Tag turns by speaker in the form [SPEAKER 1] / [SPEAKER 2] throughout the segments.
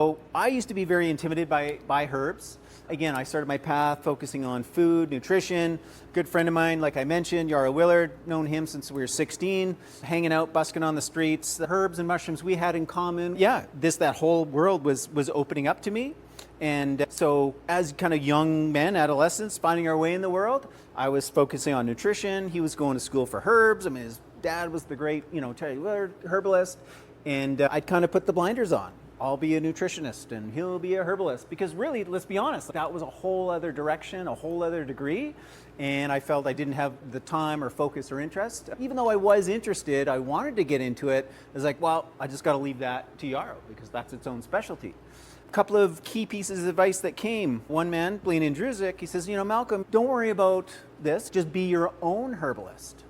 [SPEAKER 1] So I used to be very intimidated by herbs. Again, I started my path focusing on food, nutrition. Good friend of mine, like I mentioned, Yarrow Willard, known him since we were 16, hanging out, busking on the streets. The herbs and mushrooms we had in common. Yeah, that whole world was opening up to me. And so as kind of young men, adolescents, finding our way in the world, I was focusing on nutrition. He was going to school for herbs. I mean, his dad was the great, Terry Willard, herbalist. And I'd kind of put the blinders on. I'll be a nutritionist and he'll be a herbalist, because really, let's be honest, that was a whole other direction, a whole other degree, and I felt I didn't have the time or focus or interest. Even though I was interested, I wanted to get into it. I was like, well, I just got to leave that to Yarrow because that's its own specialty. A couple of key pieces of advice that came. One man, Blaine Andrusic, he says, Malcolm, don't worry about this, just be your own herbalist.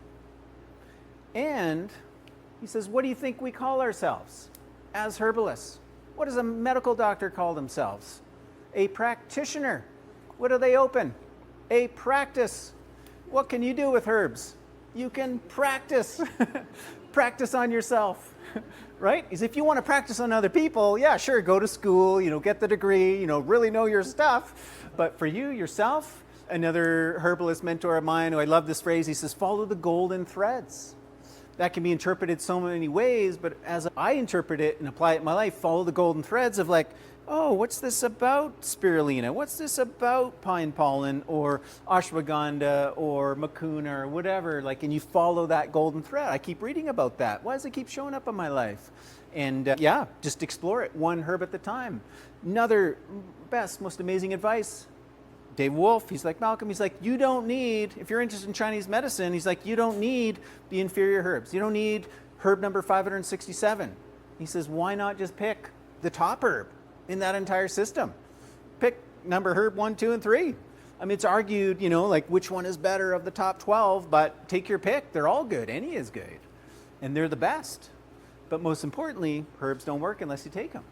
[SPEAKER 1] And he says, what do you think we call ourselves as herbalists? What does a medical doctor call themselves? A practitioner. What do they open? A practice. What can you do with herbs? You can practice. Practice on yourself, right? Because if you want to practice on other people, yeah, sure, go to school, get the degree, really know your stuff. But for you, yourself, another herbalist mentor of mine, who I love this phrase, he says, follow the golden threads. That can be interpreted so many ways, but as I interpret it and apply it in my life, follow the golden threads of like, oh, what's this about spirulina? What's this about pine pollen or ashwagandha or mucuna or whatever? And you follow that golden thread. I keep reading about that. Why does it keep showing up in my life? And just explore it one herb at a time. Another best, most amazing advice. Dave Wolf, he's like, Malcolm, he's like, you don't need, if you're interested in Chinese medicine, he's like, you don't need the inferior herbs. You don't need herb number 567. He says, why not just pick the top herb in that entire system? Pick number herb 1, 2, and 3. I mean, it's argued, which one is better of the top 12, but take your pick. They're all good. Any is good. And they're the best. But most importantly, herbs don't work unless you take them.